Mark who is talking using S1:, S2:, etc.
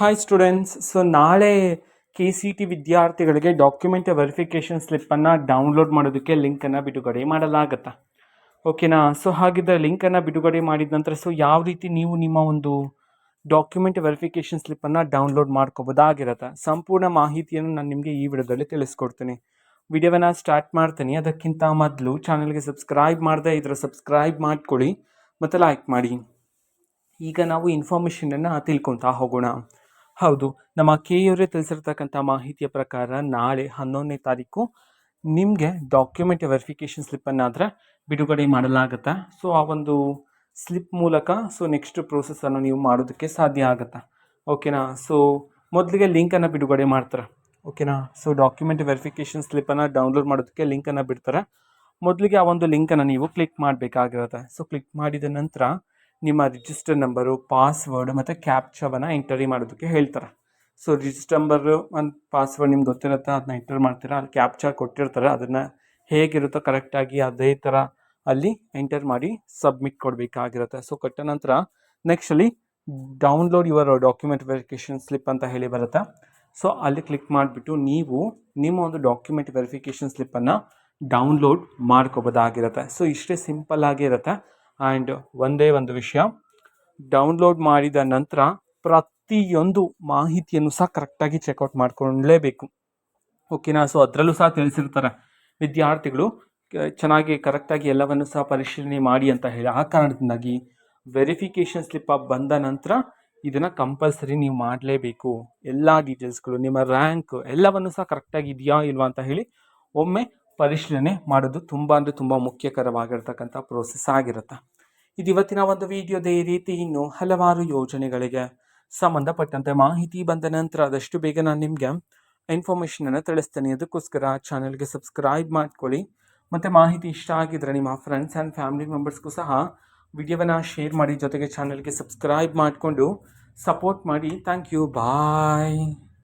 S1: Hi students. So ನಾಳೆ KCET ವಿದ್ಯಾರ್ಥಿಗಳಿಗೆ document verification ಸ್ಲಿಪ್ಪನ್ನು download ಮಾಡೋದಕ್ಕೆ ಲಿಂಕನ್ನು ಬಿಡುಗಡೆ ಮಾಡಲಾಗತ್ತಾ. ಓಕೆನಾ. ಸೊ ಹಾಗಿದ್ದರೆ ಲಿಂಕನ್ನು ಬಿಡುಗಡೆ ಮಾಡಿದ ನಂತರ ಯಾವ ರೀತಿ ನೀವು ನಿಮ್ಮ ಒಂದು ಡಾಕ್ಯುಮೆಂಟ್ ವೆರಿಫಿಕೇಷನ್ ಸ್ಲಿಪ್ಪನ್ನು ಡೌನ್ಲೋಡ್ ಮಾಡ್ಕೋಬೋದಾಗಿರತ್ತೆ, ಸಂಪೂರ್ಣ ಮಾಹಿತಿಯನ್ನು ನಾನು ನಿಮಗೆ ಈ ವಿಡಿಯೋದಲ್ಲಿ ತಿಳಿಸ್ಕೊಡ್ತೀನಿ. ವಿಡಿಯೋವನ್ನು ಸ್ಟಾರ್ಟ್ ಮಾಡ್ತೀನಿ. ಅದಕ್ಕಿಂತ ಮೊದಲು ಚಾನಲ್ಗೆ ಸಬ್ಸ್ಕ್ರೈಬ್ ಮಾಡದೆ ಇದರ ಸಬ್ಸ್ಕ್ರೈಬ್ ಮಾಡ್ಕೊಳ್ಳಿ ಮತ್ತು ಲೈಕ್ ಮಾಡಿ. ಈಗ ನಾವು ಇನ್ಫಾರ್ಮೇಷನನ್ನು ತಿಳ್ಕೊತಾ ಹೋಗೋಣ. ಹೌದು, ನಮ್ಮ KEಯವರೇ ತಿಳಿಸಿರ್ತಕ್ಕಂಥ ಮಾಹಿತಿಯ ಪ್ರಕಾರ ನಾಳೆ 11ನೇ ತಾರೀಕು ನಿಮಗೆ ಡಾಕ್ಯುಮೆಂಟ್ ವೆರಿಫಿಕೇಷನ್ ಸ್ಲಿಪ್ಪನ್ನು ಬಿಡುಗಡೆ ಮಾಡಲಾಗುತ್ತೆ. ಸೊ ಆ ಒಂದು ಸ್ಲಿಪ್ ಮೂಲಕ ನೆಕ್ಸ್ಟ್ ಪ್ರೋಸೆಸ್ಸನ್ನು ನೀವು ಮಾಡೋದಕ್ಕೆ ಸಾಧ್ಯ ಆಗುತ್ತೆ. ಓಕೆನಾ. ಸೊ ಮೊದಲಿಗೆ ಲಿಂಕನ್ನು ಬಿಡುಗಡೆ ಮಾಡ್ತಾರೆ. ಓಕೆನಾ. ಸೊ ಡಾಕ್ಯುಮೆಂಟ್ ವೆರಿಫಿಕೇಷನ್ ಸ್ಲಿಪ್ಪನ್ನು ಡೌನ್ಲೋಡ್ ಮಾಡೋದಕ್ಕೆ ಲಿಂಕನ್ನು ಬಿಡ್ತಾರೆ. ಮೊದಲಿಗೆ ಆ ಒಂದು ಲಿಂಕನ್ನು ನೀವು ಕ್ಲಿಕ್ ಮಾಡಬೇಕಾಗಿರುತ್ತೆ. ಸೊ ಕ್ಲಿಕ್ ಮಾಡಿದ ನಂತರ ನಿಮ್ಮ ರಿಜಿಸ್ಟರ್ ನಂಬರು, ಪಾಸ್ವರ್ಡ್ ಮತ್ತು ಕ್ಯಾಪ್ಚಾವನ್ನು ಎಂಟರಿ ಮಾಡೋದಕ್ಕೆ ಹೇಳ್ತಾರೆ. ಸೊ ರಿಜಿಸ್ಟರ್ ನಂಬರು ಒಂದು ಪಾಸ್ವರ್ಡ್ ನಿಮ್ಗೆ ಗೊತ್ತಿರುತ್ತೆ, ಅದನ್ನ ಎಂಟರ್ ಮಾಡ್ತೀರಾ. ಅಲ್ಲಿ ಕ್ಯಾಪ್ಚಾ ಕೊಟ್ಟಿರ್ತಾರೆ, ಅದನ್ನು ಹೇಗಿರುತ್ತೋ ಕರೆಕ್ಟಾಗಿ ಅದೇ ಥರ ಅಲ್ಲಿ ಎಂಟರ್ ಮಾಡಿ ಸಬ್ಮಿಟ್ ಕೊಡಬೇಕಾಗಿರುತ್ತೆ. ಸೊ ಕೊಟ್ಟ ನಂತರ ನೆಕ್ಸ್ಟ್ ಅಲ್ಲಿ download your document verification slip ಅಂತ ಹೇಳಿ ಬರುತ್ತೆ. ಸೊ ಅಲ್ಲಿ ಕ್ಲಿಕ್ ಮಾಡಿಬಿಟ್ಟು ನೀವು ನಿಮ್ಮ ಒಂದು ಡಾಕ್ಯುಮೆಂಟ್ ವೆರಿಫಿಕೇಷನ್ ಸ್ಲಿಪ್ಪನ್ನು ಡೌನ್ಲೋಡ್ ಮಾಡ್ಕೋಬೋದಾಗಿರುತ್ತೆ. ಸೊ ಇಷ್ಟೇ ಸಿಂಪಲ್ ಆಗಿರುತ್ತೆ. ಆ್ಯಂಡ್ ಒಂದೇ ಒಂದು ವಿಷಯ, ಡೌನ್ಲೋಡ್ ಮಾಡಿದ ನಂತರ ಪ್ರತಿಯೊಂದು ಮಾಹಿತಿಯನ್ನು ಸಹ ಕರೆಕ್ಟಾಗಿ ಚೆಕ್ಔಟ್ ಮಾಡ್ಕೊಳ್ಳೇಬೇಕು. ಓಕೆನಾ. ಸೊ ಅದರಲ್ಲೂ ಸಹ ತಿಳಿಸಿರ್ತಾರೆ ವಿದ್ಯಾರ್ಥಿಗಳು ಚೆನ್ನಾಗಿ ಕರೆಕ್ಟಾಗಿ ಎಲ್ಲವನ್ನು ಸಹ ಪರಿಶೀಲನೆ ಮಾಡಿ ಅಂತ ಹೇಳಿ. ಆ ಕಾರಣದಿಂದಾಗಿ ವೆರಿಫಿಕೇಷನ್ ಸ್ಲಿಪ್ ಬಂದ ನಂತರ ಇದನ್ನು ಕಂಪಲ್ಸರಿ ನೀವು ಮಾಡಲೇಬೇಕು. ಎಲ್ಲ ಡೀಟೇಲ್ಸ್ಗಳು, ನಿಮ್ಮ ರ್ಯಾಂಕ್ ಎಲ್ಲವನ್ನು ಸಹ ಕರೆಕ್ಟಾಗಿ ಇದೆಯಾ ಇಲ್ವಾ ಅಂತ ಹೇಳಿ ಒಮ್ಮೆ ಪರಿಶೀಲನೆ ಮಾಡೋದು ತುಂಬ ಮುಖ್ಯಕರವಾಗಿರ್ತಕ್ಕಂಥ ಪ್ರೋಸೆಸ್ ಆಗಿರುತ್ತೆ. ಇದು ಇವತ್ತಿನ ಒಂದು ವಿಡಿಯೋದ ಈ ರೀತಿ ಇನ್ನೂ ಹಲವಾರು ಯೋಜನೆಗಳಿಗೆ ಸಂಬಂಧಪಟ್ಟಂತೆ ಮಾಹಿತಿ ಬಂದ ನಂತರ ಆದಷ್ಟು ಬೇಗ ನಾನು ನಿಮಗೆ ಇನ್ಫಾರ್ಮೇಷನನ್ನು ತಿಳಿಸ್ತೇನೆ. ಅದಕ್ಕೋಸ್ಕರ ಚಾನಲ್ಗೆ ಸಬ್ಸ್ಕ್ರೈಬ್ ಮಾಡ್ಕೊಳ್ಳಿ ಮತ್ತು ಮಾಹಿತಿ ಇಷ್ಟ ಆಗಿದ್ರೆ ನಿಮ್ಮ ಫ್ರೆಂಡ್ಸ್ ಆ್ಯಂಡ್ ಫ್ಯಾಮಿಲಿ ಮೆಂಬರ್ಸ್ಗೂ ಸಹ ವಿಡಿಯೋವನ್ನು ಶೇರ್ ಮಾಡಿ, ಜೊತೆಗೆ ಚಾನಲ್ಗೆ ಸಬ್ಸ್ಕ್ರೈಬ್ ಮಾಡಿಕೊಂಡು ಸಪೋರ್ಟ್ ಮಾಡಿ. Thank you. ಬಾಯ್.